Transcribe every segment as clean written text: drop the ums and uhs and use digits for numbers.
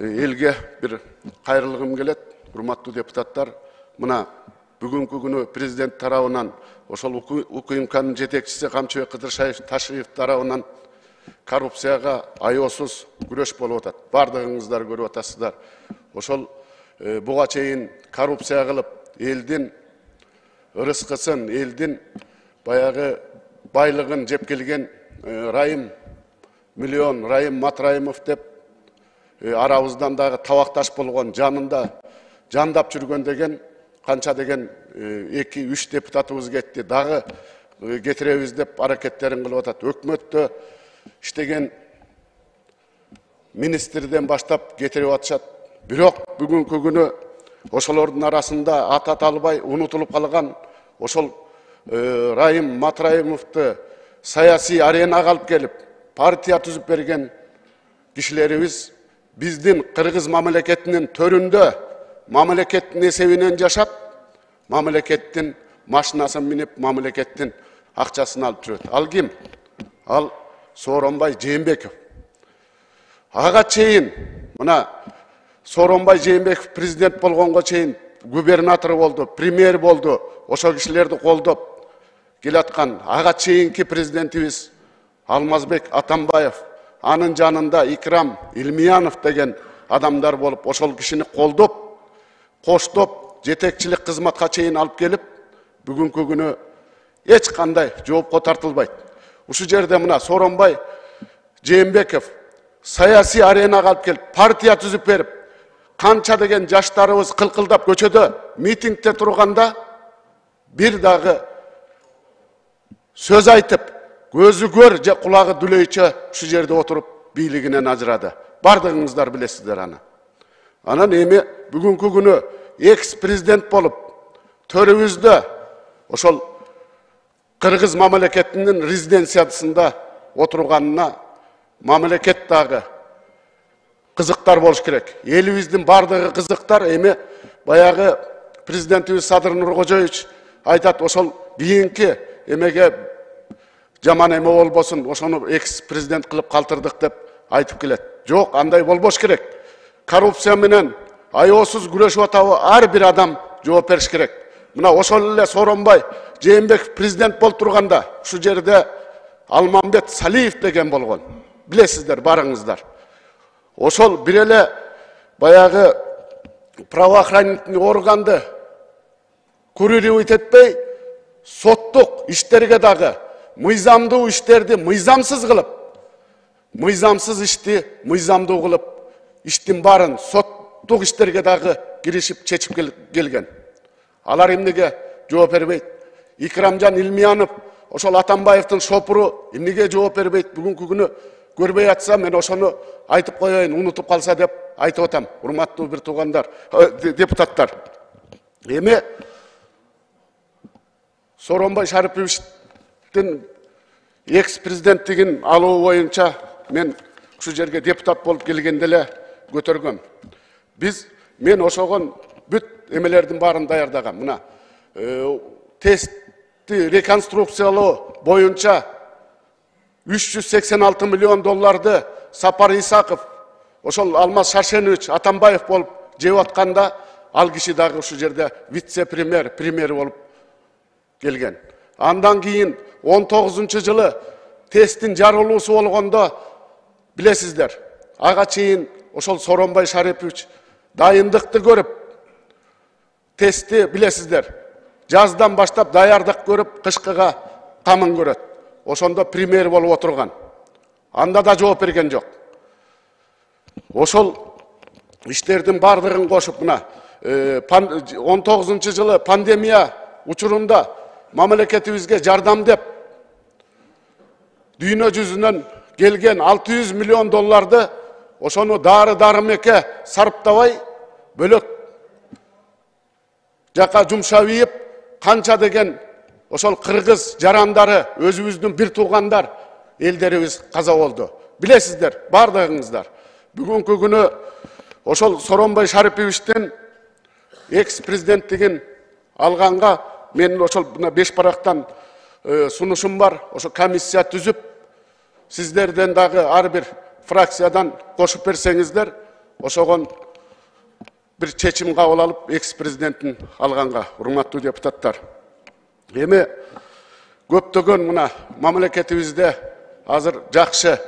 Elge bir kayırılgım gelet, hurmatlı deputattар. Mına bugünkü günü prezident tarafından, oşol УКМК'nın жетекчиси Камчыбек Кыдыршаев tarafından korrupsiyaga ayosuz güreş bolup atat. Bardığınızlar görüp atasızlar. Oşol buga çeyin korrupsiya kılıp eldin ırıskıсын, eldin bayağı baylığın jep kelgen Rayım Milyon, Rayım Matrayımov dep arabızdan dağı tavaktaş bolgon janında jandap жүргөн деген kança degen 2-3 deputatımız getdi. Dağı getirебиз деп hareketlerin kılıp atat. Ökmöttö iştegen ministerden başlap getirip atışat. Birok bugünkü günü oşolordun arasında atat albay unutulup kalgan oşol Rayım Matrayымовду sayasi arenaga alıp gelip partiya tüzüp bergen kişilerimiz bizdin Kırgız mamleketinin töründe mamleketin esebinen yaşap mamleketin maşinaсын minip mamleketin akçasını alıp жүрөт. Al kim? Al Сооронбай Жээнбеков. Ага чейин мына Сооронбай Жээнбеков президент болгонго чейин губернатор болду, премьер болду. Ошол кишилерди колдоп келаткан ага чейинки президентибиз Алмазбек Атамбаев, анын жанында Икрам Илмиянов деген адамдар болуп, ошол кишини колдоп, коштоп, жетекчилик кызматка чейин алып келип, бүгүнкү күнү эч кандай жоопко тартылбайт. Ушул жерде мына Сооронбай Жээнбеков саясий аренага алып келип, партия түзүп берип, канча деген жаштарыбыз кылкылдап көчөдө митингде турганда бир дагы сөз айтып, көзү көр же кулагы дүлөйчө ушул жерде отуруп бийлигинен ажырады. Бардыгыңыздар билесиздер аны. Анан эми бүгүнкү күнү экс-президент болуп, төрүбүздө ошол Kırgız mamleketinin резиденциясында отурганына mamleket дагы кызыктар болуш керек. Элибиздин бардыгы кызыктар. Эми баягы президентибиз Садыр Нуркожоевич айтат, ошол кийинки эмеге жаман эме болбосун, ошону экс-президент кылып калтырдык деп айтып келет. Жок, андай болбош керек. Коррупция менен аеосуз күрөшүп атабы ар бир адам жооп бериш керек. Мына ошол эле Сооронбай Жээнбеков президент болуп турганда ушул жерде Алмамбет Салиев деген болгон. Билесиздер барыңыздар. Ошол бир эле баягы правоохранительный органды курировать этпей, соттук иштерге дагы мыйзамдуу иштерди мыйзамсыз кылып, мыйзамсыз ишти мыйзамдуу кылып, иштин барын соттук иштерге дагы киришип чечип келген. Алар эмнеге жооп бербейт? Икрамжан Илмиянов, ошол Атамбаевдин шопуру эмнеге жооп бербейт? Бүгүнкү күнү көрбөй атса, мен ошону айтып коеюн, унутуп калса деп айтып атам. Урматтуу бир туугандар, депутаттар. Эми Сооронбай Шариповичтин экс-президенттигин алуу боюнча мен ушул жерге депутат болуп келгенде эле көтөргөм. Мен ошогон бүт эмелердин баарын даярдагам. Мына тестти реконструкциялоо боюнча 386 миллион долларды Сапар Исаков, ошол Алмаз Шаршенович Атамбаев болуп жеп атканда, ал киши дагы ушул жерде вице-премьер, премьер болуп келген. Андан кийин 19-жылы тесттин жарылуусу болгондо билесиздер, ага чейин ошол Сооронбай Шарипович дайындыкты көрүп, тестти билесиздер, жаздан баштап даярдык көрүп, кышкыга камын көрөт. Ошондо премьер болуп отурган. Анда да жооп берген жок. Ошол иштердин бардыгын кошуп, мына 19-жылы пандемия учурунда мамлекетибизге жардам деп дүйнө жүзүнөн келген 600 миллион долларды ошону дары-дармекке сарптабай бөлөк жака жумшап ийип, канча деген ошол кыргыз жарандары, өзүбүздүн бир туугандар элдерибиз каза болду. Билесиздер, бардыгыңыздар. Бүгүнкү күнү ошол Сооронбай Шариповичтин экс-президенттигин алганга мен ошол 5 барактан сунушум бар. Ошо комиссия түзүп, сиздерден дагы ар бир фракциядан кошуп берсеңиздер, ошогон bir чечим кабыл алып, экс-президенттин алганга, урматтуу депутаттар. Эми көптөгөн мына мамлекетибизде азыр жакшы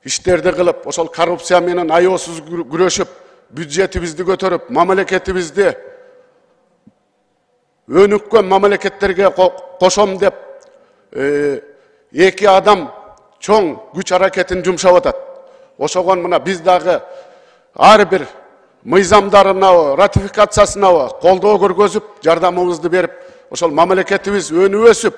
иштерди кылып, ошол коррупция менен аеосуз күрөшүп, бюджетибизди көтөрүп, мамлекетибизди өнүккөн мамлекеттерге кошом деп эки адам чоң күч аракетин жумшап атат. Ошогон мына биз дагы ар бир мыйзамдарына, ратификациясына колдоо көргөзүп, жардамыбызды берип, ошол мамлекетибиз өнүп өсүп,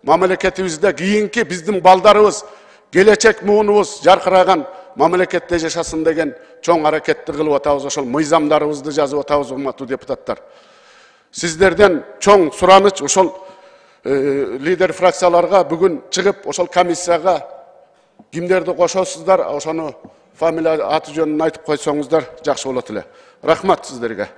мамлекетибизде кийинки биздин балдарыбыз, келечек муунубуз жаркыраган мамлекетте жашасын деген чоң аракетти кылып атабыз, ошол мыйзамдарыбызды жазып атабыз, урматтуу депутаттар. Сиздерден чоң сураныч ошол лидер фракцияларга бүгүн чыгып, ошол комиссияга кимдерди кошосуздар, ошону фамилия аты жөнүн айтып койсоңуздар жакшы болот эле. Рахмат сиздерге.